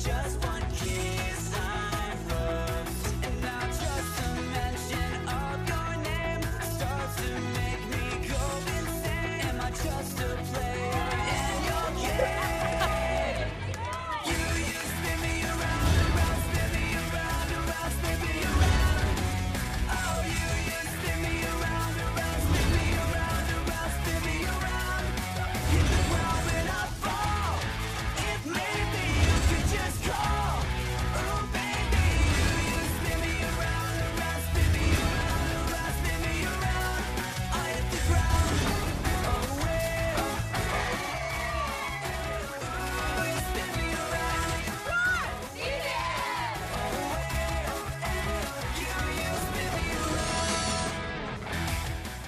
just one kiss I'm hooked. And now just the mention of your name starts to make me go insane. Am I just a player in your game? You spin me around, spin me around, spin me around. Oh, you spin me around, spin me around, spin me around. Hit the ground when I fall. If maybe you could just call. Oh, baby, you spin me around, spin me around, spin me around. I hit the ground. Oh, well. You spin me around.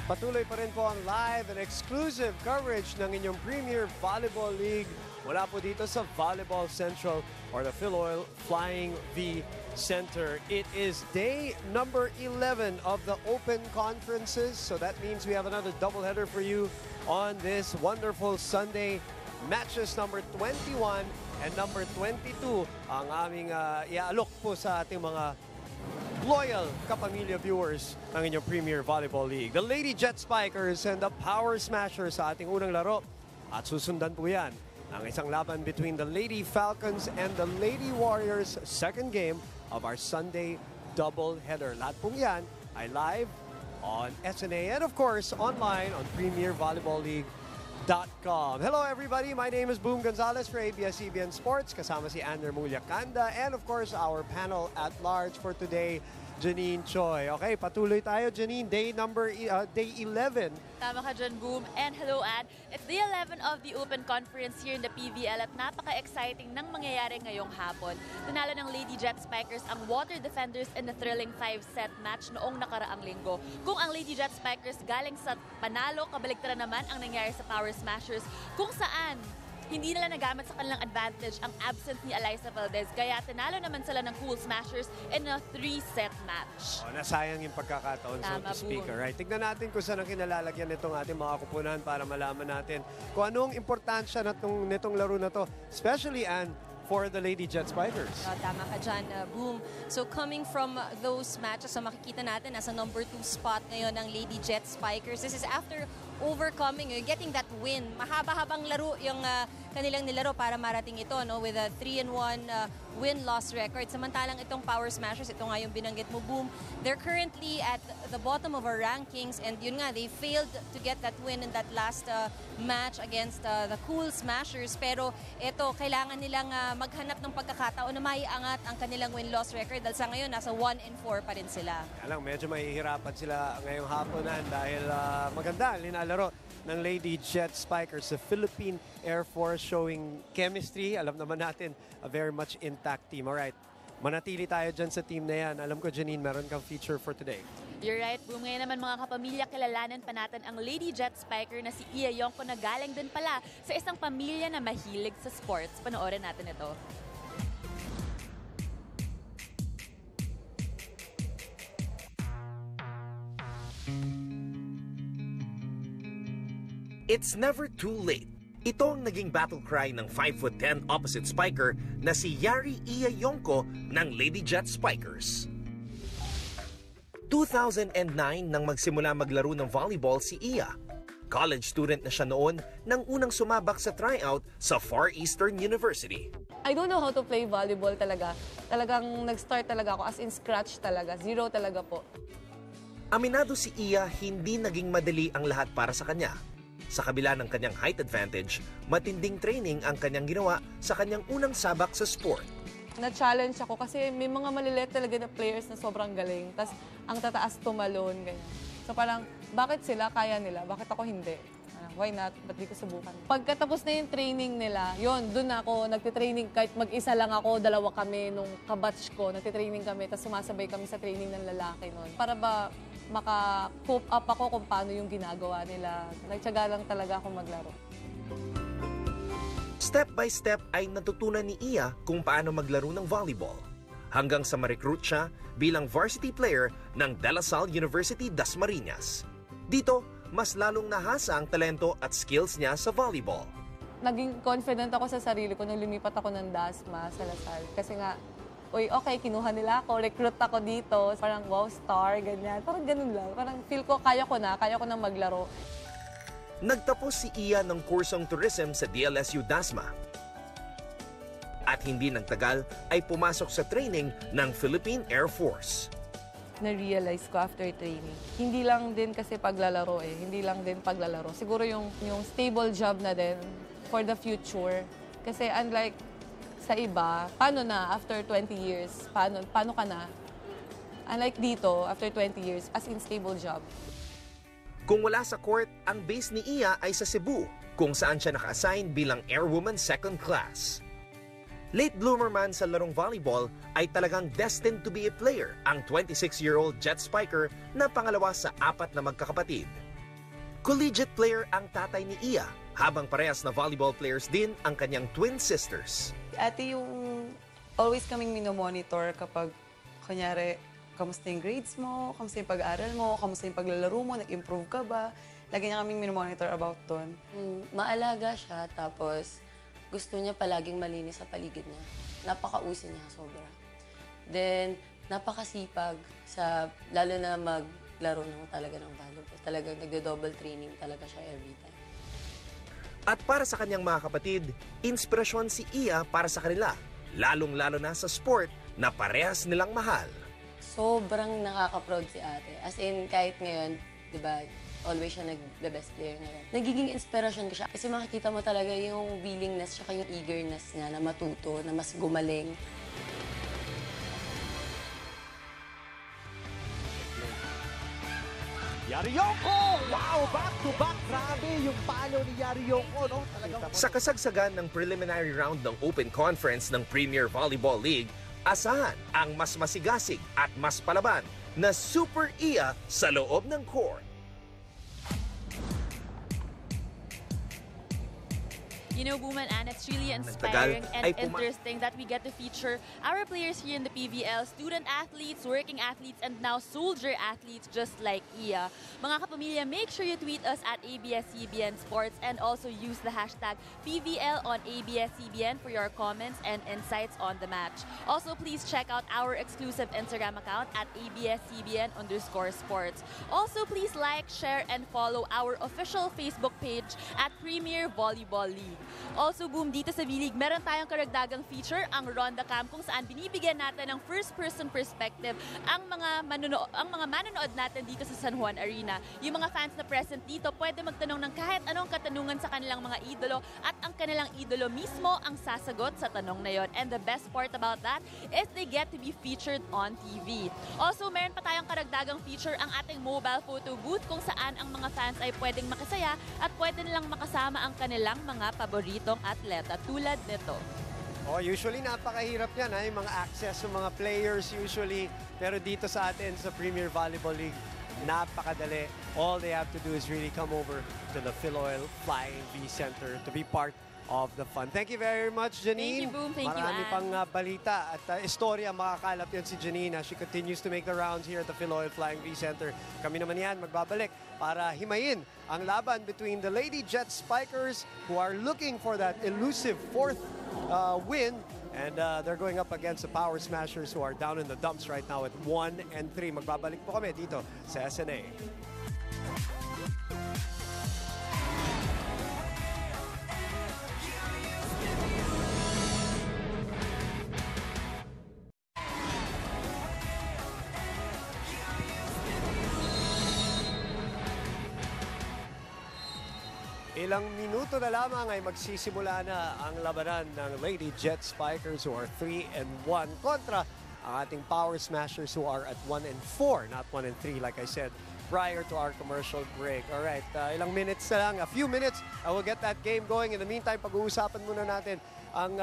Patuloy pa rin po ang live and exclusive coverage ng inyong Premier Volleyball League mula po dito sa Volleyball Central or the PhilOil Flying V Center. It is day number 11 of the Open Conferences, so that means we have another doubleheader for you on this wonderful Sunday. Matches number 21 and number 22 ang aming iaalok po sa ating mga loyal kapamilya viewers ng inyong Premier Volleyball League. The Lady Jet Spikers and the Power Smashers sa ating unang laro. At susundan po yan ang isang laban between the Lady Falcons and the Lady Warriors, second game of our Sunday doubleheader. Lahat pong yan ay live on SNA and of course online on PremierVolleyballLeague.com. Hello everybody, my name is Boom Gonzalez for ABS-CBN Sports. Kasama si Ander Mulyakanda and of course our panel at large for today, Janine Choi. Okay, patuloy tayo, Janine. Day 11. Tama ka dyan, Boom. And hello, Ann. It's day 11 of the Open Conference here in the PVL at napaka-exciting ng mangyayari ngayong hapon. Tunalo ng Lady Jet Spikers ang Water Defenders in the thrilling 5-set match noong nakaraang linggo. Kung ang Lady Jet Spikers galing sa panalo, kabaligtaran naman ang nangyari sa Power Smashers kung saan hindi nila nagamit sa kanilang advantage ang absence ni Eliza Valdez, kaya tinalo naman sila ng Cool Smashers in a 3-set match. Oh, nasayang yung pagkakataon, Tama, so to speak. Right? Tignan natin kung saan ang kinalalagyan nitong ating mga kupunan para malaman natin kung anong importansya nitong laro na to, especially for the Lady Jet Spikers. Tama ka dyan, Boom. So coming from those matches, so makikita natin nasa number 2 spot ngayon ng Lady Jet Spikers. This is after overcoming, getting that win. Mahaba-habang laro yung kanilang nilaro para marating ito, no, with a 3-1 win-loss record. Samantalang itong Power Smashers, ito nga yung binanggit mo, Boom, they're currently at the bottom of our rankings and yun nga, they failed to get that win in that last match against the Cool Smashers. Pero ito, kailangan nilang maghanap ng pagkakataon na maiangat ang kanilang win-loss record dahil sa ngayon, nasa 1-4 pa rin sila. Kaya lang, medyo mahihirapan sila ngayong haponan dahil maganda linalaro ng Lady Jet Spikers. The Philippine Air Force showing chemistry. Alam naman natin, a very much intact team. Alright, manatili tayo dyan sa team na yan. Alam ko, Janine, meron kang feature for today. You're right, Boom. Ngayon naman mga kapamilya, kilalanan pa natin ang Lady Jet Spiker na si Iya Yongko na galing din pala sa isang pamilya na mahilig sa sports. Panoorin natin ito. It's never too late. Ito ang naging battle cry ng 5'10" opposite spiker na si Yari Iya Yongko ng Lady Jet Spikers. 2009 nang magsimula maglaro ng volleyball si Iya. College student na siya noon nang unang sumabak sa tryout sa Far Eastern University. I don't know how to play volleyball talaga. Talagang nag-start talaga ako as in scratch talaga. Zero talaga po. Aminado si Iya hindi naging madali ang lahat para sa kanya. Sa kabila ng kanyang height advantage, matinding training ang kanyang ginawa sa kanyang unang sabak sa sport. Na-challenge ako kasi may mga maliliit talaga na players na sobrang galing. Tapos ang tataas tumalon, ganyan. So parang, bakit sila kaya nila? Bakit ako hindi? Why not? Ba't di ko subukan? Pagkatapos na yung training nila, yun, dun ako nagtitraining. Kahit mag-isa lang ako, dalawa kami nung kabatch ko. Nagtitraining kami, tapos sumasabay kami sa training ng lalaki nun. Para ba maka-cope up ako kung paano yung ginagawa nila. Nagtyaga lang talaga ako maglaro. Step by step ay natutunan ni Iya kung paano maglaro ng volleyball. Hanggang sa ma-recruit siya bilang varsity player ng De La Salle University Dasmariñas. Dito, mas lalong nahasa ang talento at skills niya sa volleyball. naging confident ako sa sarili ko nung lumipat ako ng DASMA sa Lasal. Kasi nga, uy, okay, kinuha nila ako, recruit ako dito. Parang, wow, star, ganyan. Parang ganun lang. Parang feel ko, kaya ko na maglaro. Nagtapos si Iya ng kursong tourism sa DLSU DASMA. At hindi nagtagal ay pumasok sa training ng Philippine Air Force. Na-realize ko after training. Hindi lang din kasi paglalaro eh. Hindi lang din paglalaro. Siguro yung stable job na din for the future. Kasi unlike sa iba, paano na after 20 years? Paano ka na? Unlike dito, after 20 years, as in stable job. Kung wala sa court, ang base ni Iya ay sa Cebu, kung saan siya naka-assign bilang Airwoman Second Class. Late bloomer man sa larong volleyball ay talagang destined to be a player ang 26-year-old jet spiker na pangalawa sa 4 na magkakapatid. Collegiate player ang tatay ni Iya, habang parehas na volleyball players din ang kanyang twin sisters. Ate yung always kaming minomonitor kapag, kunyari, kamusta yung grades mo, kamusta yung pag-aaral mo, kamusta yung paglalaro mo, nag-improve ka ba? Lagi niya kaming minomonitor about doon. Maalaga siya, tapos gusto niya palaging malinis sa paligid niya. Napakausin niya, sobra. Then, napakasipag sa, lalo na maglaro talaga ng volleyball. Talagang nagdo-double training talaga siya every time. At para sa kanyang mga kapatid, inspirasyon si Iya para sa kanila, lalong-lalo na sa sport na parehas nilang mahal. Sobrang nakaka-proud si ate. As in, kahit ngayon, di ba, always siya nag-the-best player ngayon. Nagiging inspirasyon ko siya kasi makikita mo talaga yung willingness tsaka yung eagerness niya na matuto, na mas gumaling. Yariyoko! Wow! Back-to-back! Grabe yung palo ni Yariyoko, no? Sa kasagsagan ng preliminary round ng Open Conference ng Premier Volleyball League, asahan ang mas masigasig at mas palaban na Super Iya sa loob ng court. You know, Boom and Ann, it's really inspiring and interesting that we get to feature our players here in the PVL, student athletes, working athletes, and now soldier athletes just like Iya. Mga kapamilya, make sure you tweet us at ABS-CBN Sports and also use the hashtag PVL on ABS-CBN for your comments and insights on the match. Also, please check out our exclusive Instagram account at ABS-CBN_sports. Also, please like, share, and follow our official Facebook page at Premier Volleyball League. Also, Boom, dito sa V-League, meron tayong karagdagang feature, ang Ronda Cam, kung saan binibigyan natin ng first-person perspective ang mga manonood natin dito sa San Juan Arena. Yung mga fans na present dito, pwede magtanong ng kahit anong katanungan sa kanilang mga idolo at ang kanilang idolo mismo ang sasagot sa tanong na yon. And the best part about that is they get to be featured on TV. Also, meron pa tayong karagdagang feature, ang ating mobile photo booth, kung saan ang mga fans ay pwedeng makasaya at pwede nilang makasama ang kanilang mga paboritong atleta tulad nito. Oh, usually napakahirap yan, yung mga access ng mga players usually. Pero dito sa atin sa Premier Volleyball League, napakadali. All they have to do is really come over to the Philippine Flying V Center to be part of the fun. Thank you very much, Janine. Thank you, Boom. Thank you, Marami Ann. pang balita at istorya makakalap yan si Janine. She continues to make the rounds here at the Philippine Flying V Center. Kami naman yan magbabalik para himayin ang laban between the Lady Jet Spikers who are looking for that elusive 4th win. And they're going up against the Power Smashers who are down in the dumps right now at 1-3. Magbabalik po kami dito sa SNA. Ilang minuto na lamang ay magsisimula na ang labanan ng Lady Jet Spikers who are 3-1 kontra ang ating Power Smashers who are at 1-4, not 1-3 like I said prior to our commercial break. Alright, ilang minutes na lang, a few minutes, I will get that game going. In the meantime, pag-uusapan muna natin ang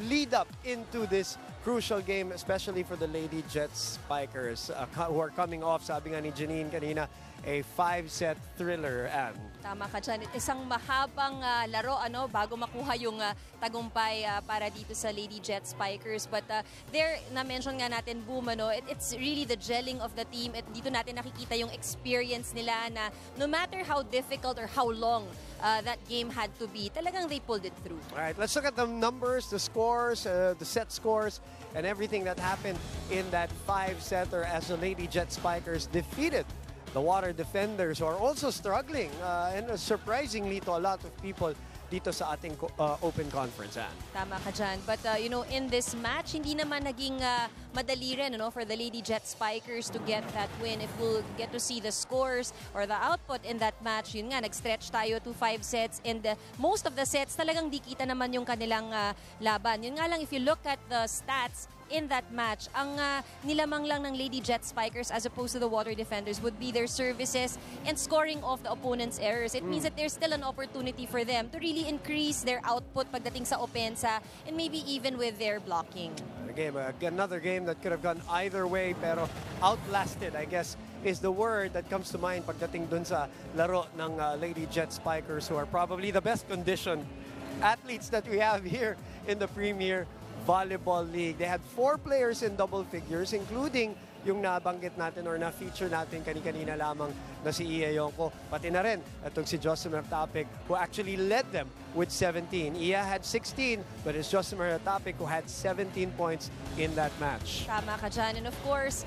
lead up into this crucial game, especially for the Lady Jet Spikers who are coming off, sabi nga ni Janine kanina, a 5-set thriller, and Tama ka dyan. Isang mahabang laro bago makuha yung tagumpay para dito sa Lady Jet Spikers. But there, na-mention nga natin, Boom, it's really the gelling of the team. At dito natin nakikita yung experience nila na no matter how difficult or how long that game had to be, talagang they pulled it through. All right, let's look at the numbers, the scores, the set scores, and everything that happened in that 5-setter as the Lady Jet Spikers defeated the Water Defenders, who are also struggling, and surprisingly to a lot of people dito sa ating open conference. Tama ka dyan. But, you know, in this match, hindi naman naging madali rin, for the Lady Jet Spikers to get that win. If we'll get to see the scores or the output in that match, yun nga, nag-stretch tayo to 5 sets. And most of the sets, talagang di kita naman yung kanilang laban. Yun nga lang, if you look at the stats in that match, ang nilamang lang ng Lady Jet Spikers as opposed to the Water Defenders would be their services and scoring off the opponent's errors. It means that there's still an opportunity for them to really increase their output pagdating sa opensa and maybe even with their blocking. Another game that could have gone either way, pero outlasted, I guess, is the word that comes to mind pagdating dun sa laro ng Lady Jet Spikers, who are probably the best conditioned athletes that we have here in the Premier Volleyball League. They had 4 players in double figures, including yung nabanggit natin or na-feature natin kanina lamang na si Iya Yonko. Pati na rin itong si Jocelyn Tapik, who actually led them with 17. Iya had 16, but it's Jocelyn Tapik who had 17 points in that match. Tama ka dyan. And of course,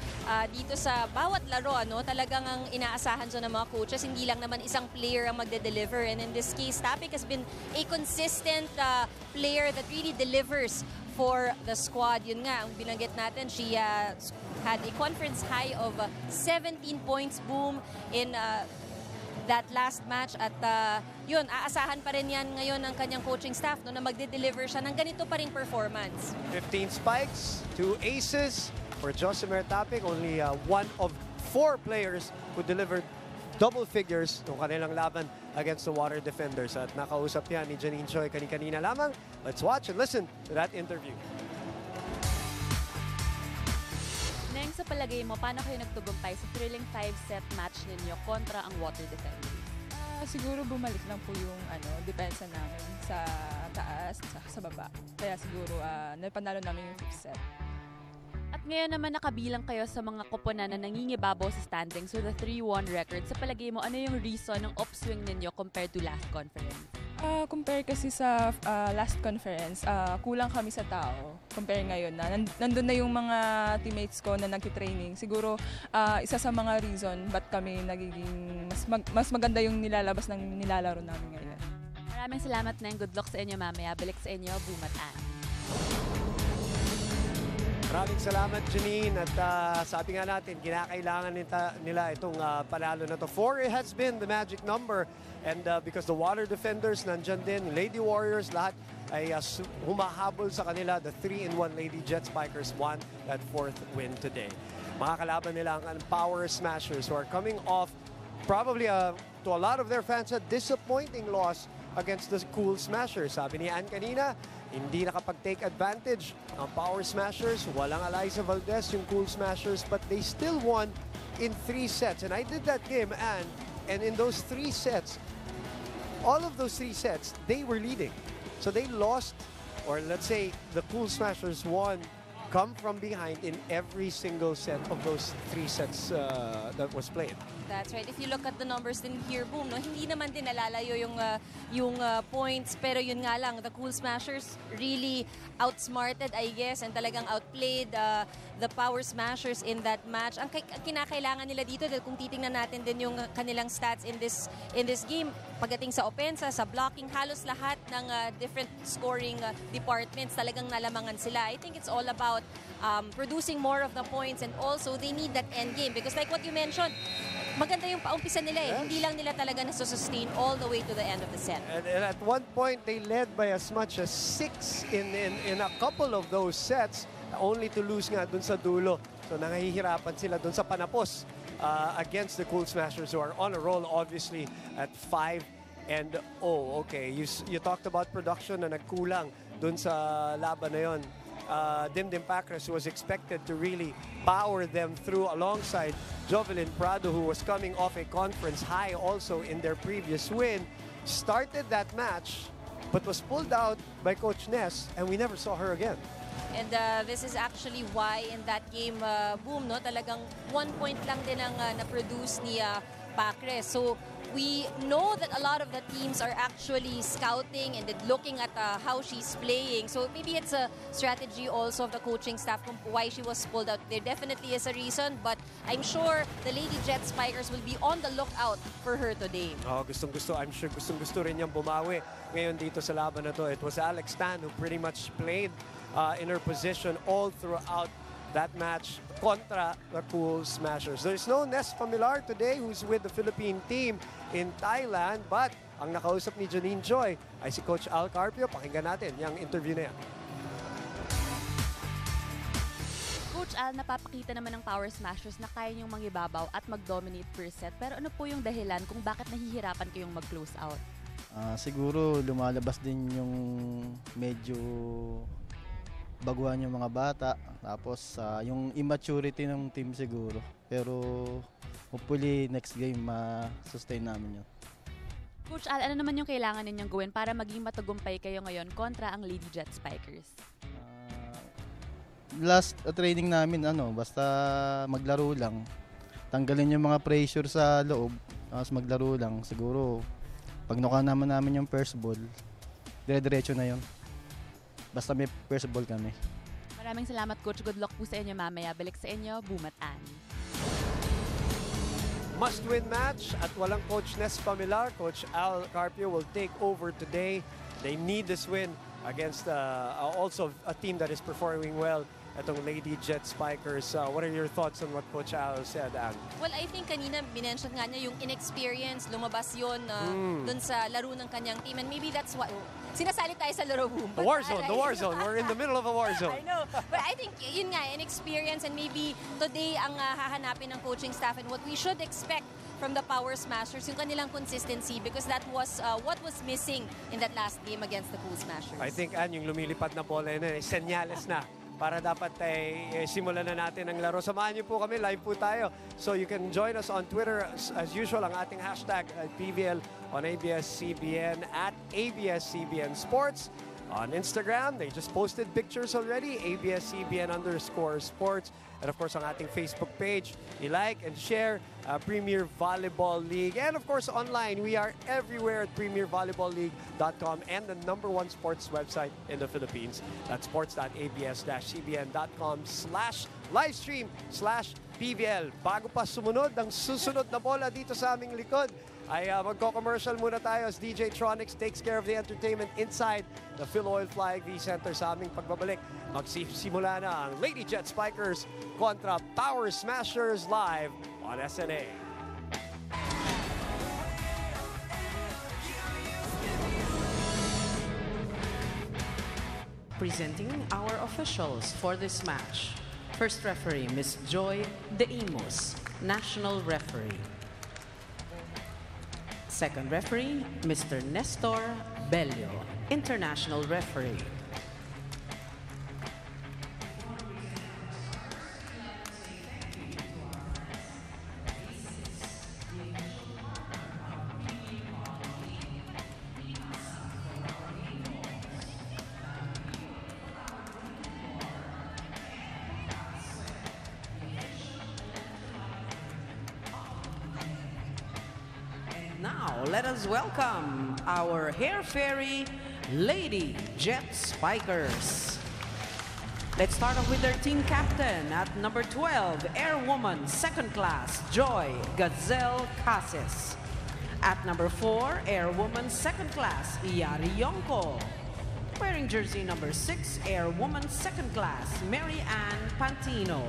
dito sa bawat laro, talagang ang inaasahan dyan ng mga coaches, hindi lang naman isang player ang magde-deliver. And in this case, Tapik has been a consistent player that really delivers for the squad. Yun nga, ang binanggit natin, she had a conference high of 17 points, boom, in that last match. At yun, aasahan pa rin yan ngayon ng kanyang coaching staff na magde-deliver siya ng ganito pa rin performance. 15 spikes, 2 aces for Jocelyn Tapik, only one of 4 players who delivered double figures ng kanilang laban against the Water Defenders. At nakausap niya ni Janine Choi kanina lamang. Let's watch and listen to that interview. Neng, sa palagay mo, paano kayo nagtugumpay sa thrilling 5-set match ninyo kontra ang Water Defenders? Siguro bumalik lang po yung depensa namin sa taas at sa baba. Kaya siguro napanalo namin yung 5th set. At ngayon naman nakabilang kayo sa mga koponan na nangingibabaw sa standings with a 3-1 record. Sa palagay mo, ano yung reason ng upswing ninyo compared to last conference? Compare kasi sa last conference, kulang kami sa tao. Compare ngayon na nandun na yung mga teammates ko na nagtitraining. Siguro isa sa mga reason ba't kami nagiging mas maganda yung nilalabas ng nilalaro namin ngayon. Maraming salamat, Neng. Good luck sa inyo mamaya. Balik sa inyo, Bumatan. Maraming salamat, Janine. At sabi nga natin, kinakailangan nila itong panalo na to. 4 has been the magic number. And because the Water Defenders nandyan din, Lady Warriors, lahat ay humahabol sa kanila. The 3-in-1 Lady Jet Spikers won that 4th win today. Makakalaban nila ang Power Smashers, who are coming off probably to a lot of their fans a disappointing loss against the Cool Smashers. Sabi ni Ann kanina, hindi nakapag-take advantage ang Power Smashers. Walang Eliza Valdez yung Cool Smashers, but they still won in 3 sets. And I did that game, and in those 3 sets, all of those 3 sets, they were leading. So they lost, or let's say the Cool Smashers won, come from behind in every single set of those 3 sets that was played. That's right. If you look at the numbers din here, boom, hindi naman din nalalayo yung points. Pero yun nga lang, the Cool Smashers really outsmarted, I guess, and talagang outplayed the Power Smashers in that match. Ang kinakailangan nila dito, dahil kung titingnan natin din yung kanilang stats in this game, pagdating sa opensa, sa blocking, halos lahat ng different scoring departments, talagang nalamangan sila. I think it's all about producing more of the points, and also they need that end game. Because like what you mentioned, maganda yung paumpisa nila eh. Yes. Hindi lang nila talaga nasusustain all the way to the end of the set. And at one point, they led by as much as 6 in a couple of those sets, only to lose nga dun sa dulo. So nangahihirapan sila dun sa panapos against the Cool Smashers, who are on a roll, obviously, at 5-0. Okay, you talked about production na nagkulang dun sa laban na yon. Dimdim Pacres was expected to really power them through alongside Jovelyn Prado, who was coming off a conference high also in their previous win, started that match but was pulled out by Coach Ness, and we never saw her again. And this is actually why in that game, boom, no, talagang 1 point lang din ang na-produce ni Pacres. So We know that a lot of the teams are actually scouting and then looking at how she's playing. So maybe it's a strategy also of the coaching staff kung why she was pulled out. There definitely is a reason, but I'm sure the Lady Jet Spikers will be on the lookout for her today. Oh, gustong-gusto. I'm sure gustong-gusto rin niyang bumawi ngayon dito sa laban na to. It was Alex Tan who pretty much played in her position all throughout that match contra the Cool Smashers. There's no Nest Familiar today who's with the Philippine team in Thailand, but ang nakausap ni Janine Joy ay si Coach Al Carpio. Pakinggan natin yung interview na yan. Coach Al, napapakita naman ng Power Smashers na kaya niyong mangibabaw at mag-dominate first set. Pero ano po yung dahilan kung bakit nahihirapan kayong mag-close out? Siguro lumalabas din yung medyo baguhan yung mga bata. Tapos yung immaturity ng team siguro. Pero hopefully next game ma-sustain namin yun. Coach Al, ano naman yung kailangan ninyong gawin para maging matagumpay kayo ngayon kontra ang Lady Jet Spikers? Last training namin, basta maglaro lang. Tanggalin yung mga pressure sa loob. Tapos maglaro lang. Siguro, pag nakuha namin yung first ball, dire-diretso na yun. Basta may first ball kami. Maraming salamat, Coach. Good luck po sa inyo mamaya. Balik sa inyo, Bumatan. Must-win match at walang Coach Nest Familiar. Coach Al Carpio will take over today. They need this win against also a team that is performing well, itong Lady Jet Spikers. What are your thoughts on what Coach Al said, Anne? Well, I think kanina binention nga niya yung inexperience, lumabas yun dun sa laro ng kanyang team. And maybe that's what, sinasali tayo sa laro boom. The war zone. We're in the middle of a war zone. I know. But I think yun nga, inexperience, and maybe today ang hahanapin ng coaching staff, and what we should expect from the Power Smashers, yung kanilang consistency, because that was what was missing in that last game against the Cool Smashers. I think, Anne, yung lumilipad na bola na, senyales na para dapat simulan na natin ang laro. Samahan niyo po kami, live po tayo. So you can join us on Twitter as usual, ang ating hashtag PVL on ABS-CBN at ABS-CBN Sports. On Instagram, they just posted pictures already, ABS-CBN_sports. And of course, ang ating Facebook page, i-like and share Premier Volleyball League. And of course, online, we are everywhere at premiervolleyballleague.com and the #1 sports website in the Philippines. That's sports.abs-cbn.com/livestream/PVL. Bago pa sumunod ang susunod na bola dito sa aming likod, ay magko-commercial muna tayo as DJ Tronics takes care of the entertainment inside the Phil Flying V Center. Sa aming pagbabalik, magsisimula na ang Lady Jet Spikers kontra Power Smashers live on SNA. Presenting our officials for this match. First referee, Ms. Joy De Imus, National Referee. Second referee, Mr. Nestor Bello, International Referee. Now, let us welcome our Hair Fairy Lady Jet Spikers. Let's start off with their team captain at number 12, Airwoman Second Class, Joy Gazelle Cases. At number 4, Airwoman Second Class, Yari Yonko. Wearing jersey number 6, Airwoman Second Class, Mary Ann Pantino.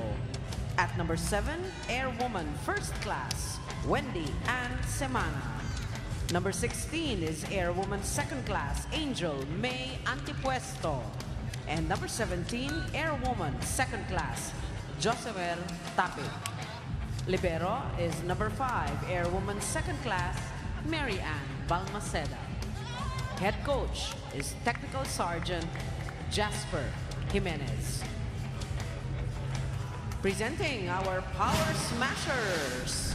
At number 7, Airwoman First Class, Wendy Ann Semana. Number 16 is Airwoman Second Class, Angel May Antipuesto. And number 17, Airwoman Second Class, Josever Tapit. Libero is number 5, Airwoman Second Class, Mary Ann Balmaceda. Head coach is Technical Sergeant Jasper Jimenez. Presenting our Power Smashers.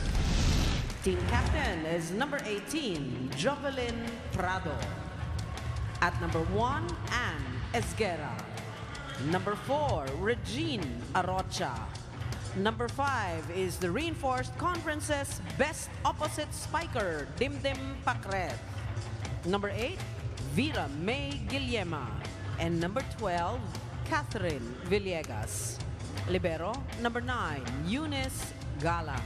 Team captain is number 18, Jovelyn Prado. At number 1, Ann Esguera. Number 4, Regine Arocha. Number 5 is the Reinforced Conference's Best Opposite Spiker, Dimdim Pacret. Number 8, Vera May Guillema. And number 12, Catherine Villegas. Libero, number 9, Eunice Galang.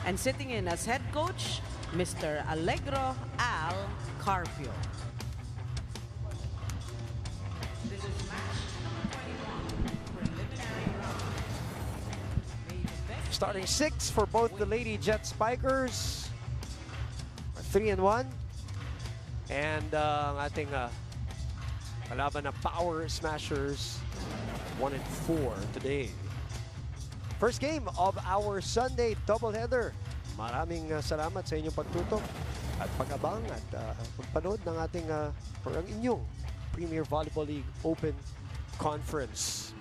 And sitting in as head coach, Mr. Allegro Al Carpio. Starting 6 for both the Lady Jet Spikers. 3-1. And ang ating kalaban na Power Smashers, 1-4 today. First game of our Sunday doubleheader. Maraming salamat sa inyong pagtutok at pag-abang at pagpanood ng ating or ang inyong Premier Volleyball League Open Conference.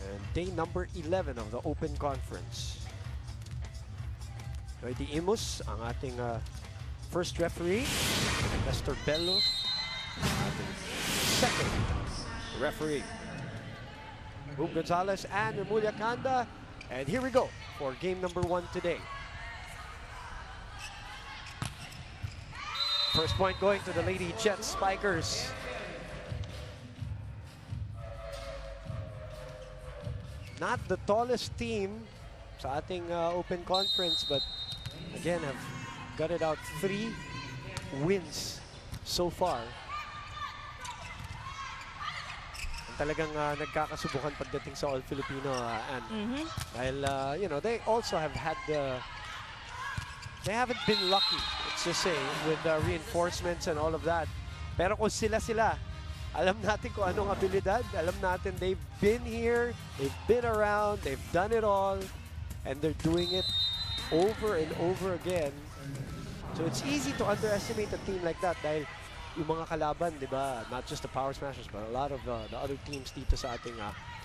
And day number 11 of the Open Conference. Noity Imus, ang ating first referee. Lester Bello, ating second referee. Boom Gonzalez and Remulia Kanda. And here we go for game number 1 today. First point going to the Lady Jet Spikers. Not the tallest team sa ating Open Conference, but again have gutted out 3 wins so far. Talagang nagkakasubukan pagdating sa All-Filipino and dahil you know, they also have had they haven't been lucky, let's just say, with reinforcements and all of that. Pero kung sila alam natin kung anong abilidad, alam natin they've been here, they've been around, they've done it all, and they're doing it over and over again. So it's easy to underestimate a team like that dahil yung mga kalaban, di ba? Not just the Power Smashers, but a lot of the other teams dito sa ating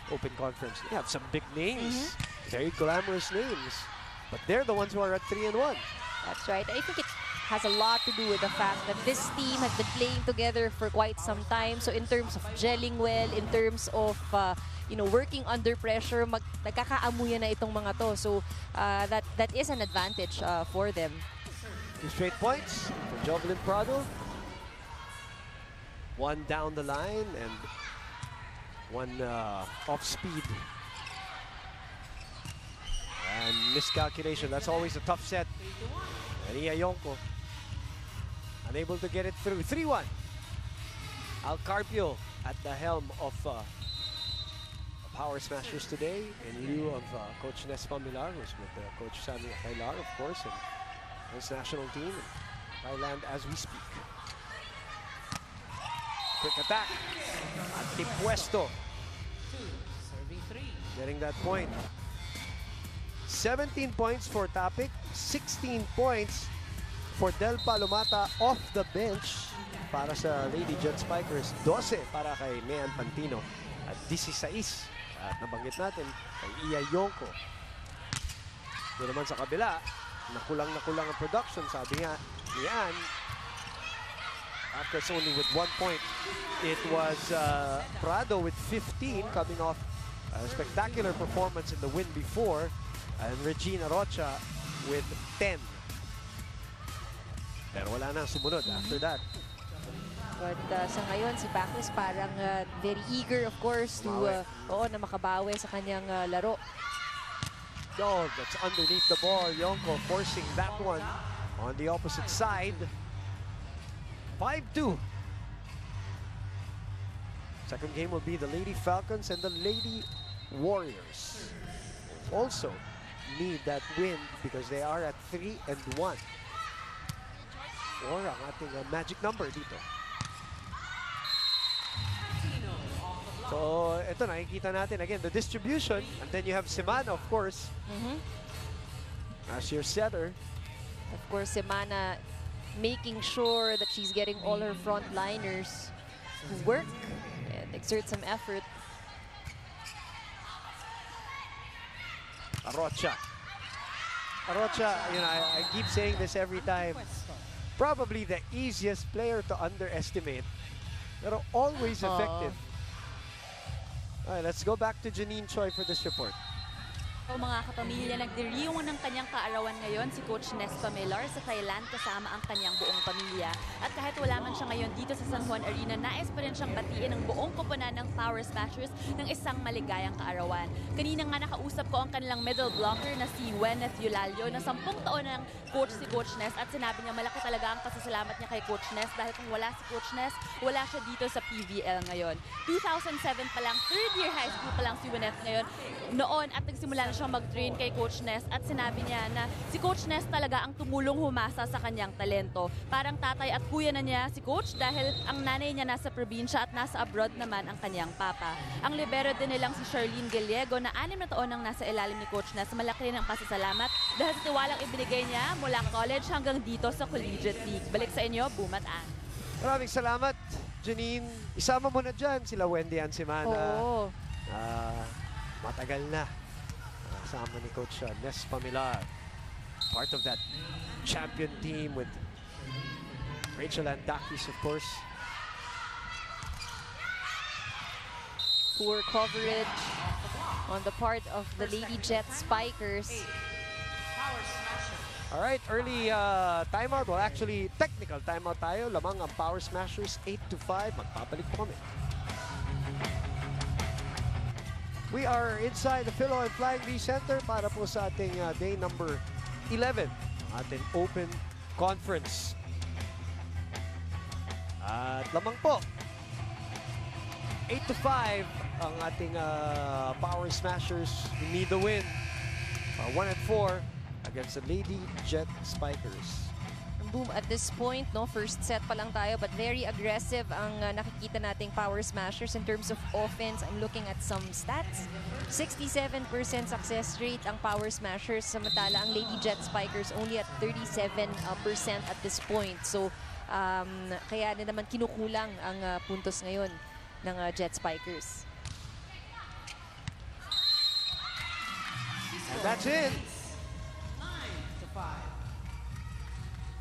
Open Conference. They have some big names, very glamorous names, but they're the ones who are at 3-1. That's right. I think it has a lot to do with the fact that this team has been playing together for quite some time. So in terms of gelling well, in terms of you know, working under pressure, nagkakaamuyan na itong mga to. So that is an advantage for them. 2 straight points for Jovelyn Prado. 1 down the line and 1 off speed. And miscalculation, that's always a tough set. And Iya Yonko unable to get it through. 3-1. Al Carpio at the helm of Power Smashers today in lieu of Coach Nespa Milar, who's with Coach Sammy Kailar, of course, and his national team in Thailand as we speak. Quick attack. Antipuesto. Getting that point. 17 points for Tapik. 16 points for Del Palomata off the bench para sa Lady Jet Spikers. 12 para kay Mayan Pantino. At 16 at nabanggit natin kay Iya Yonko. Doon naman sa kabila, nakulang ang production. Sabi nga ni Ann, after it's only with 1 point, it was Prado with 15 coming off a spectacular performance in the win before, and Regina Rocha with 10. Pero wala nang sumunod after that. But sa ngayon, si Backless parang very eager, of course, to na makabawi sa kanyang laro. Oh, that's underneath the ball. Yonko forcing that one on the opposite side. 5-2. Second game will be the Lady Falcons and the Lady Warriors. Also need that win because they are at 3-1. Or ang ating magic number dito. So, ito nakikita natin again the distribution, and then you have Semana, of course, as your setter. Of course, Semana making sure that she's getting all her frontliners to work and exert some effort. Arocha, you know, I keep saying this every time. Probably the easiest player to underestimate, pero always effective. Alright, let's go back to Janine Choi for this report. O mga kapamilya, nagdiriwang ng kanyang kaarawan ngayon si Coach Nespa Miller sa Thailand kasama ang kanyang buong pamilya. At kahit wala man siya ngayon dito sa San Juan Arena, nais pa rin siyang batiin ng buong koponan ng Power Smashers ng isang maligayang kaarawan. Kanina nga nakausap ko ang kanilang middle blocker na si Wenneth Eulalio na 10 taon ng coach si Coach Nes at sinabi niya malaki talaga ang pasasalamat niya kay Coach Nes dahil kung wala si Coach Nes, wala siya dito sa PVL ngayon. 2007 pa lang, third year high school pa lang si Wenneth ngayon noon at nagsimula na siyang mag-train kay Coach Nes at sinabi niya na si Coach Nes talaga ang tumulong humasa sa kanyang talento. Parang tatay at kuya na niya si Coach dahil ang nanay niya nasa probinsya at nasa abroad naman ang kanyang papa. Ang libero din nilang si Charlene Gallego na 6 na taon nang nasa ilalim ni Coach Nes, malaki rin ang pasasalamat dahil sa tiwalang ibinigay niya mula college hanggang dito sa Collegiate League. Balik sa inyo, Boom at Ann. Maraming salamat, Janine. Isama mo na dyan sila Wendy and Simana. Oo. Matagal na. Kasama ni Coach Nespa Miller. Part of that champion team with Rachel Andakis, of course. Poor coverage on the part of the Lady Jet Spikers. Alright, early timeout. Well, actually, technical timeout tayo. Lamang ang Power Smashers, 8-5. Magpapalik po kami. We are inside the Philippine Flying V Center para po sa ating day number 11, ating Open Conference. At lamang po, 8-5 ang ating Power Smashers. We need the win. 1-4 against the Lady Jet Spikers. Boom, at this point, no, first set pa lang tayo but very aggressive ang nakikita nating Power Smashers in terms of offense. I'm looking at some stats. 67% success rate ang Power Smashers, samantala ang Lady Jet Spikers only at 37% at this point. So, kaya na naman kinukulang ang puntos ngayon ng Jet Spikers. And that's it.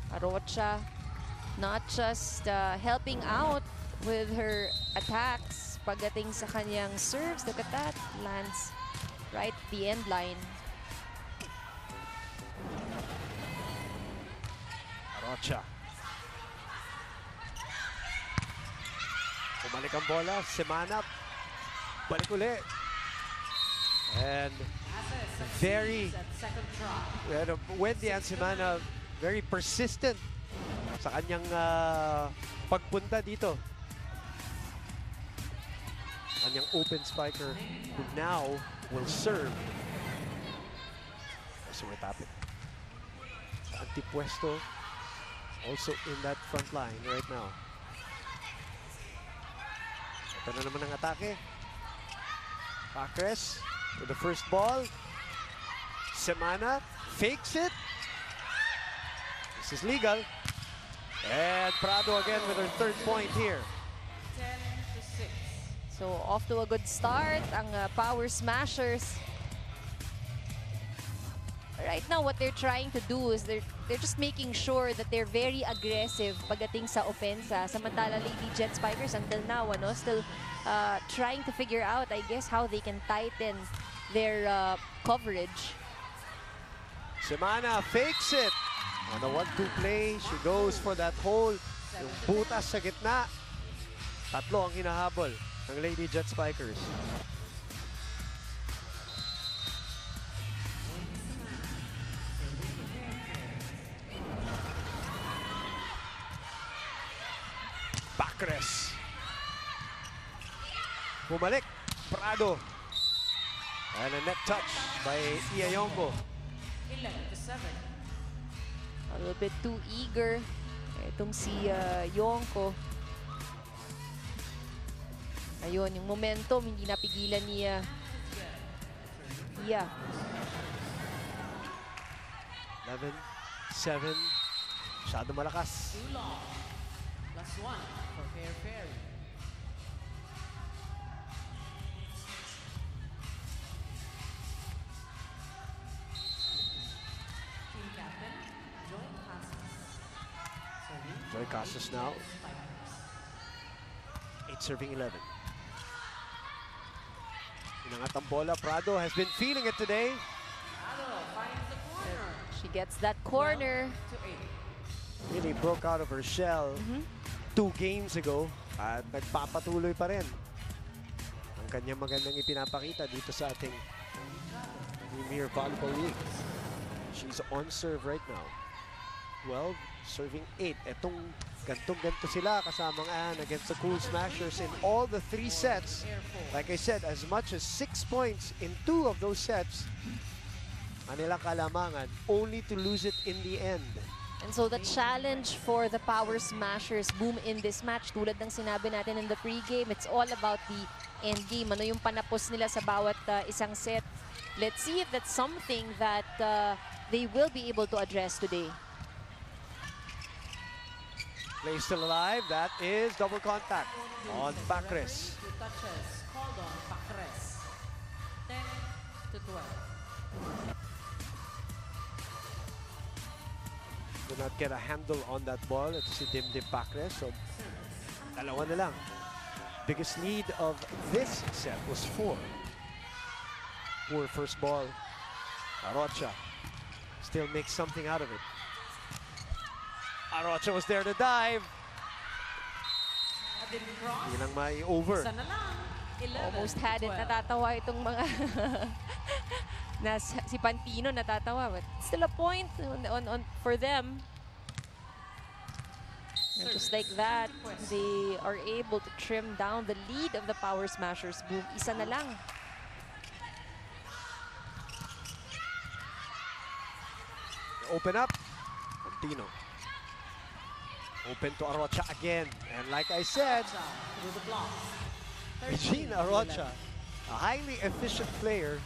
Arocha not just helping out with her attacks pagdating sa kanyang serves. Look at that, lands right at the end line. Arocha. Bumalik ang bola, Simana. Balik ulit. And very, Wendy and Simana, very persistent sa kanyang pagpunta dito. Kanyang open spiker who now will serve. So we're tapping. Antipuesto also in that front line right now. Ito na naman ang atake. Pacres with the first ball. Semana fakes it. This is legal. And Prado again with her third point here. 10-6. So off to a good start ang Power Smashers. Right now, what they're trying to do is they're just making sure that they're very aggressive pagdating sa opensa. Samantala, Lady Jet Spikers until now, still trying to figure out, I guess, how they can tighten their coverage. Semana fakes it. On the 1-2 play, she goes for that hole. Yung butas sa gitna. Tatlo ang hinahabol ng Lady Jet Spikers. Pacres. Bumalik. Prado. And a net touch by Iayongo. 11-7. A little bit too eager. Itong si Yonko. Ayun, yung momentum, hindi napigilan ni Iya. 11-7. Masyado malakas. Too long. +1 for Fair Ferry. Team captain, Joy Casas. Joy Casas now. 8 serving 11. Inangat ang bola. Prado has been feeling it today. She gets that corner. Really broke out of her shell 2 games ago at nagpapatuloy pa rin ang kanyang magandang ipinapakita dito sa ating Premier Volleyball League. She's on serve right now. 12, serving 8. Etong gantong-ganto sila kasama ang against the Cool Smashers in all the 3 sets. Like I said, as much as 6 points in 2 of those sets. Kanilang kalamangan, only to lose it in the end. And so the challenge for the Power Smashers, Boom, in this match, tulad ng sinabi natin in the pregame, it's all about the end game. Ano yung panapos nila sa bawat isang set. Let's see if that's something that they will be able to address today. Play still alive. That is double contact on Pacres. 2 touches called on Pacres. 10-12. Do not get a handle on that ball. It's si Dimdim Pacres. So, dalawa na lang. Biggest lead of this set was 4. Poor first ball. Arocha still makes something out of it. Arocha was there to dive. Hindi lang may over. Almost had it. Natatawa itong mga si Pantino natatawa, but still a point on for them. And just like that, they are able to trim down the lead of the Power Smashers. Boom, isa na lang. Open up. Pantino. Open to Arocha again. And like I said, Regina Arocha, a highly efficient player.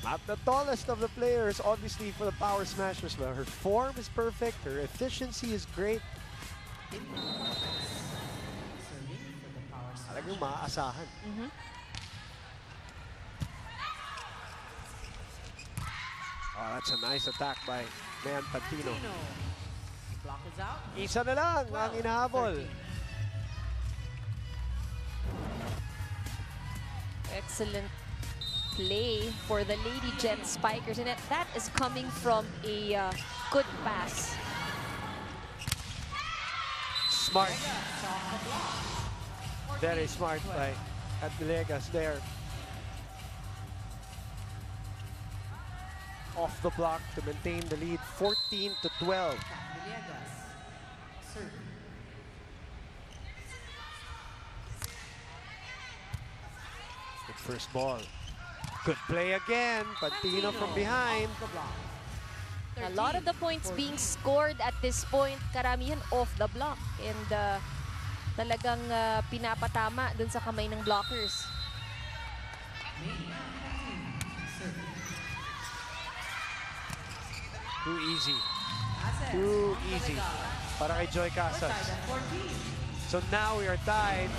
Not the tallest of the players, obviously, for the Power Smashers, but her form is perfect, her efficiency is great. Talagang maaasahan. Oh, that's a nice attack by Mayan Pantino. Block is out. Isa na lang ang inahabol. Excellent play for the Lady Jet Spikers, and that is coming from a good pass. Smart. Very smart by Adelegas there. Off the block to maintain the lead, 14-12. Good first ball. Good play again. Pantino from behind. A lot of the points being scored at this point, karamihan off the block. And talagang pinapatama dun sa kamay ng blockers. Too easy. Too easy para kay Joy Casas. So now we are tied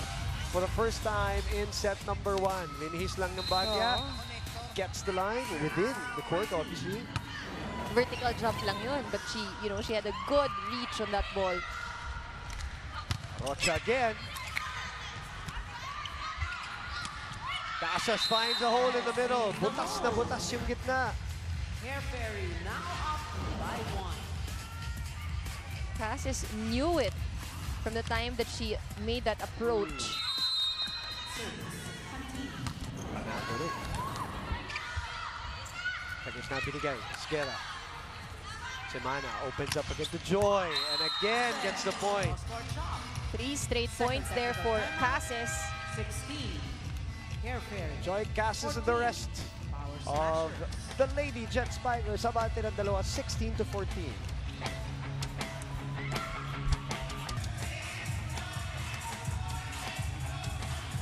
for the first time in set number 1. Linihis lang ng Bagya. Gets the line within the court, obviously. Vertical jump lang yun, but she had a good reach on that ball. Rocha again. Casas finds a hole in the middle. Butas na butas yung gitna. Hair Fairy now up by 1. Casas knew it from the time that she made that approach. Tagays na binigay. Esquera. Semana opens up again to Joy and again gets the point. 3 straight points there for Casas. 16. Hair Fairy. Joy Casas and the rest of the Lady Jet Spikers. Abante ng dalawa, 16-14.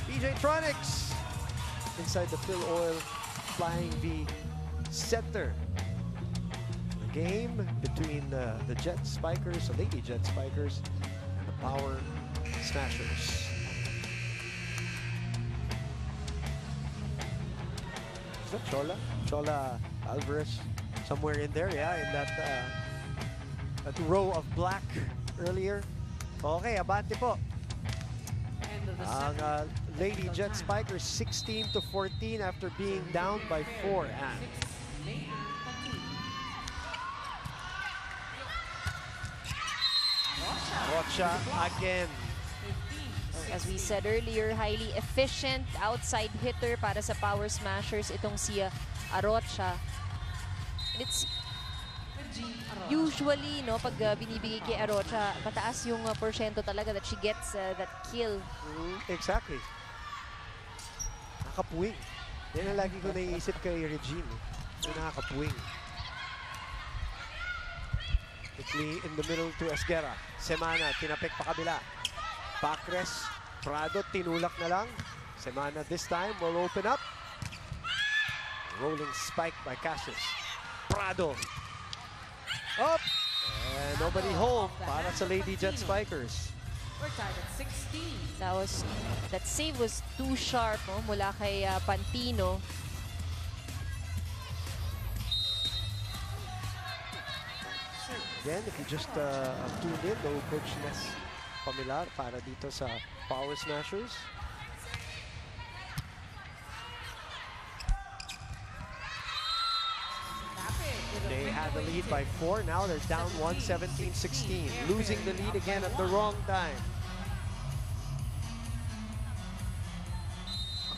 PJ Tronics inside the Phil Oil Flying V center. The game between the Jet Spikers, the Lady Jet Spikers, and the Power Smashers. Is that Chola? Chola Alvarez somewhere in there, yeah, in that row of black earlier. Okay, abante po. End of the Ang second. Lady Jet Spikers 16-14 after being down by 4. Rocha again. As we said earlier, highly efficient outside hitter para sa Power Smashers itong si Arocha. It's usually, no, pag binibigay kay Arocha, mataas yung porsyento talaga that she gets that kill. Exactly. Nakakapuwing. Yan ang lagi ko naiisip kay Regine. Yung nakakapuwing. Quickly in the middle to Esguerra. Semana, tinapik pa kabila. Backrest, Prado, tinulak na lang. Semana this time will open up. Rolling spike by Cassius. Prado. Up! And nobody home para sa Lady Jet Spikers. We're tied at 16. That save was too sharp, no, mula kay Pantino. Again, if you just tune in, no Coach Nes Pamilar para dito sa Power Smashers. They had the lead by 4. Now they're down 1, 17-16. Losing the lead again at the wrong time.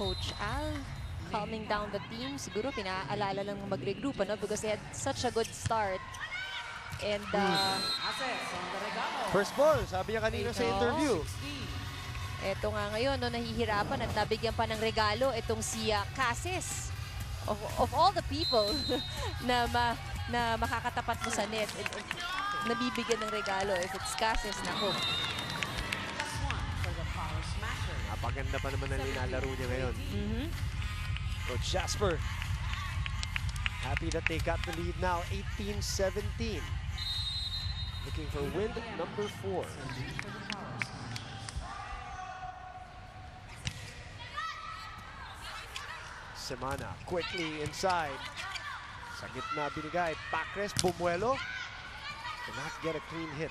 Coach Al calming down the team. Siguro pinaalala lang mag-regroup, no? Because they had such a good start. And first ball, sabi niya kanina sa interview. Ito nga ngayon, no, nahihirapan at nabigyan pa ng regalo itong si Casis. Of all the people na makakatapat mo sa net, nabibigyan ng regalo. If it's Casis, nako. Napaganda pa naman ang linalaro niya ngayon. Coach Jasper, happy that they got the lead now, 18-17. Looking for win number 4. Semana quickly inside. Sa gitna binigay. Backrest, Bumuelo. Cannot get a clean hit.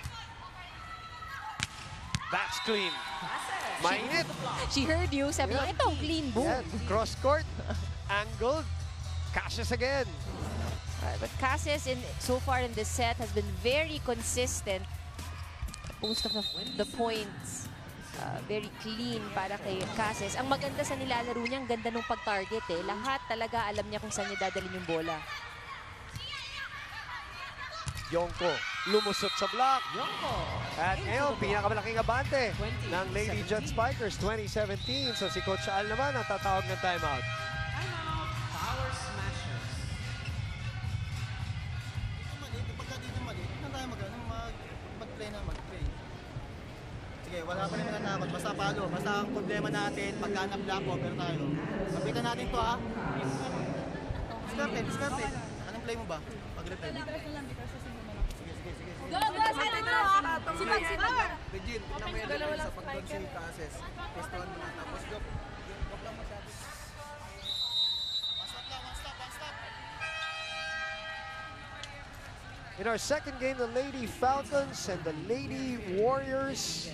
That's clean. Mainit. She heard you. Sabi niya, ito, clean boom. Yeah. Cross court. Angled. Cassius again. But Cassius, so far in this set, has been very consistent. Most of the points, very clean para kay Cassius. Ang maganda sa nilalaro niya, ang ganda nung pag-target. Lahat talaga alam niya kung saan niya dadalhin yung bola. Yonko, lumusot sa block. At ngayon, pinakamalaking abante ng Lady Jet Spikers 2017. So si Coach Al naman ang tatawag ng timeout. Power Smashers. Mag-play. Sige, wala pa rin natakot. Basta palo. Basta ang problema natin, pagka na-block over tayo. Sabitan natin to, ha? Diskarte. Anong play mo ba? Pag-replay. Sige. Go! Sana mo! Sipag! Regine, tignan mo yan sa pag-down si Cases. Pwestuhan mo na. Tapos go. Wag lang masyado. One stop. In our second game, the Lady Falcons and the Lady Warriors,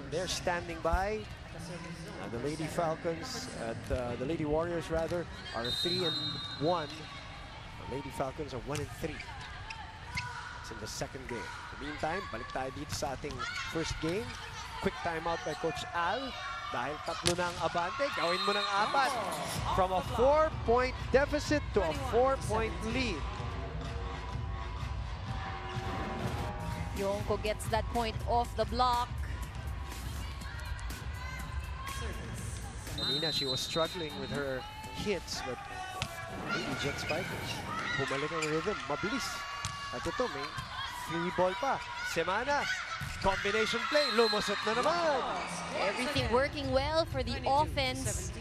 they're standing by. The Lady Falcons, the Lady Warriors rather, are 3-1. The Lady Falcons are 1-3. It's in the second game. In the meantime, balik tayo dito sa ating first game. Quick timeout by Coach Al. Dahil tatlo na ang abante, gawin mo ng 4. From a 4-point deficit to a 4-point lead. Yonko gets that point off the block. Kanina, she was struggling with her hits, but Lady Jet Spikers, bumalik ang rhythm, mabilis. At ito, may free ball pa. Semana, combination play, lumusot na naman. Everything working well for the offense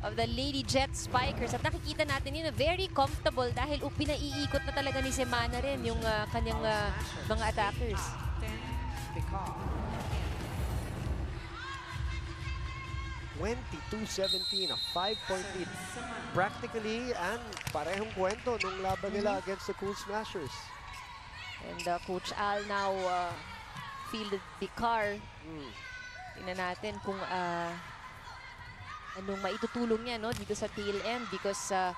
of the Lady Jet Spikers. At nakikita natin yun, very comfortable dahil pinaiikot na talaga ni Semana rin yung kanyang mga attackers. 22-17, a 5-point lead. Practically, and parehong kwento nung laban nila against the Cool Smashers. And Coach Al now fielded the car. Tingnan natin kung anong maitutulong niya no, dito sa tail end because 3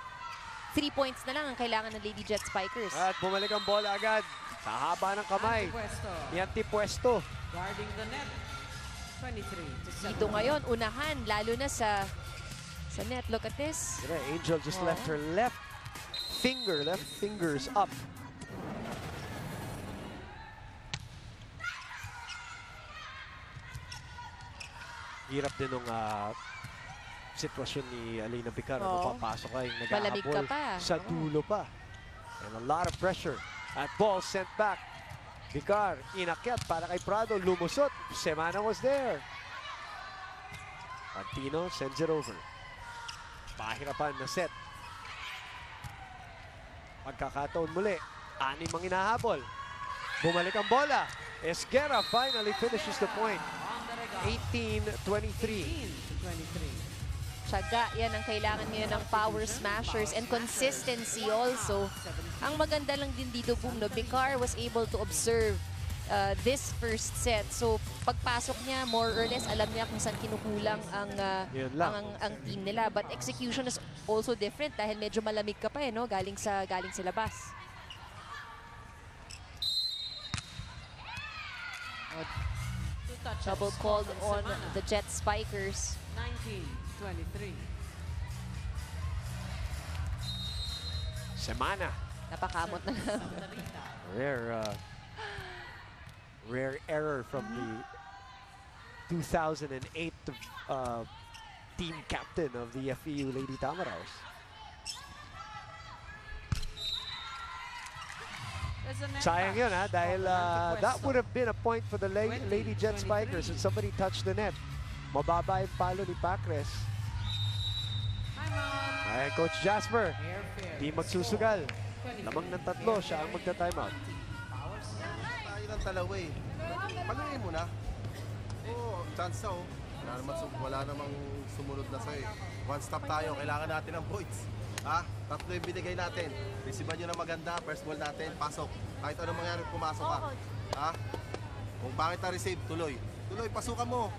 points na lang ang kailangan ng Lady Jet Spikers. At bumalik ang bola agad sa haba ng kamay. Antipuesto. Guarding the net. 23-7. Dito ngayon, unahan, lalo na sa net. Look at this. Angel just left her left fingers up. Hirap din nung sitwasyon ni Alina Picar. Papasok ay Malamig ka naghahabol pa. sa dulo pa. And a lot of pressure. At ball sent back. Picar, inakyat para kay Prado, lumusot. Semana was there. Pantino sends it over. Pahirapan na set. Pagkakataon muli. 6 ang inahabol. Bumalik ang bola. Esguerra finally finishes the point. 18-23. Tiyaga, yan ang kailangan ngayon ng power smashers and consistency also. Ang maganda lang din dito, Boom, no, Vicar was able to observe this first set. So, pagpasok niya, more or less, alam niya kung saan kinukulang ang team nila. But execution is also different dahil medyo malamig ka pa, no? Galing sa labas. Double called on the Jet Spikers. 19-23. Semana. Napakamot na lang. Rare error from the 2008 team captain of the FEU, Lady Tamaraos. Sayang yun, ha? Dahil that would have been a point for the Lady Jet Spikers and somebody touched the net. Mababa yung palo ni Pacres. Ay, Coach Jasper, di magsusugal. Lamang ng 3, siya ang magta-timeout. Tayo ng dalawa eh. Paluin mo na. Oo, chance na oh. Wala namang sumunod na sa'yo. One stop tayo, kailangan natin ng points. Ha? 3 yung binigay natin. Resiban nyo na maganda, first ball natin, pasok. Kahit anong mangyari, pumasok ka. Ha? Kung bakit na-receive, tuloy. Tuloy, pasukan mo.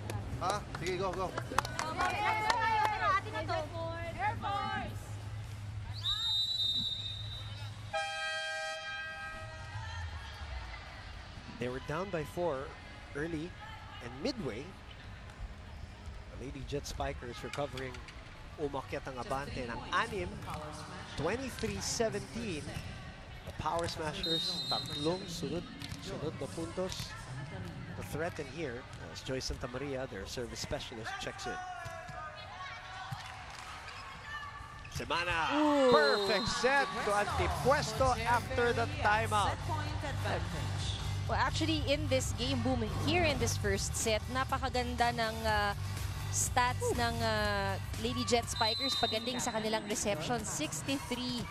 Ha? Sige, go, go. They were down by 4 early and midway. The Lady Jet Spikers recovering. Umakyat ang abante ng 6, 23-17. The Power Smashers, 3 sunod na puntos. The threat in here, as Joy Santa Maria, their service specialist, checks in. Semana, perfect set to Antipuesto after the timeout. Well, actually, in this game, Boom, here in this first set, napakaganda ng stats ng Lady Jet Spikers pagdating sa kanilang reception. 63%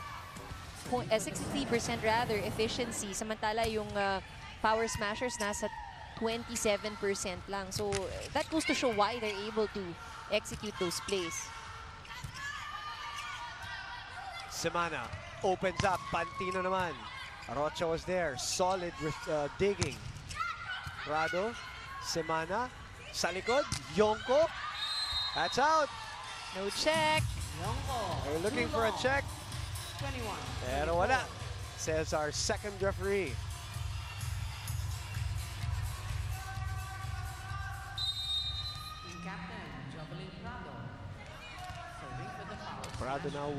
rather efficiency. Samantala yung Power Smashers nasa 27% lang. So that goes to show why they're able to execute those plays. Semana opens up. Pantino naman. Rocha was there. Solid with digging. Prado. Semana. Sa likod. Yonko. That's out. No check. They're looking for a check. 21. Pero wala, says our second referee. Team captain, Jovelyn Prado. Serving for the foul. Prado now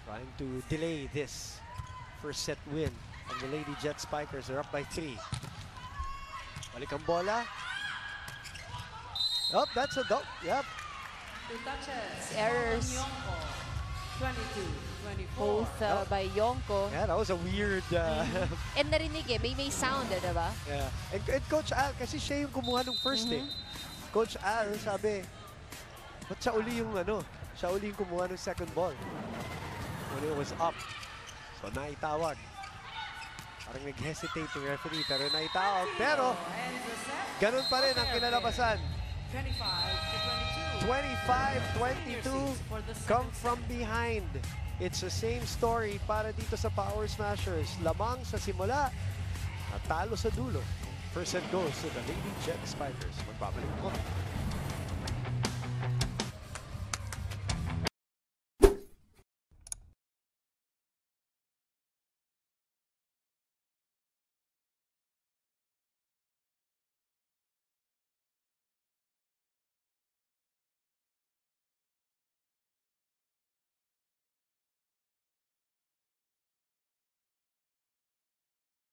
trying to delay this first set win of the Lady Jet Spikers. They're up by 3. Balik ang bola. Oh, that's a dog. Yep. 2 touches. Errors. 22-24. Both by Yonko. Yeah, that was a weird... And narinig eh, may sound eh, diba? Yeah. And Coach Al, kasi siya yung kumuha nung first eh. Coach Al, sabi, ba't siya uli yung siya uli yung kumuha ng second ball. When it was up. So naitawag. Parang nag-hesitate yung referee, pero naitawag. Pero, ganun pa rin ang kinalabasan. 25-22, come from behind. It's the same story para dito sa Power Smashers. Lamang sa simula at talo sa dulo. First set goes to the Lady Jet Spikers. Magbabalik po.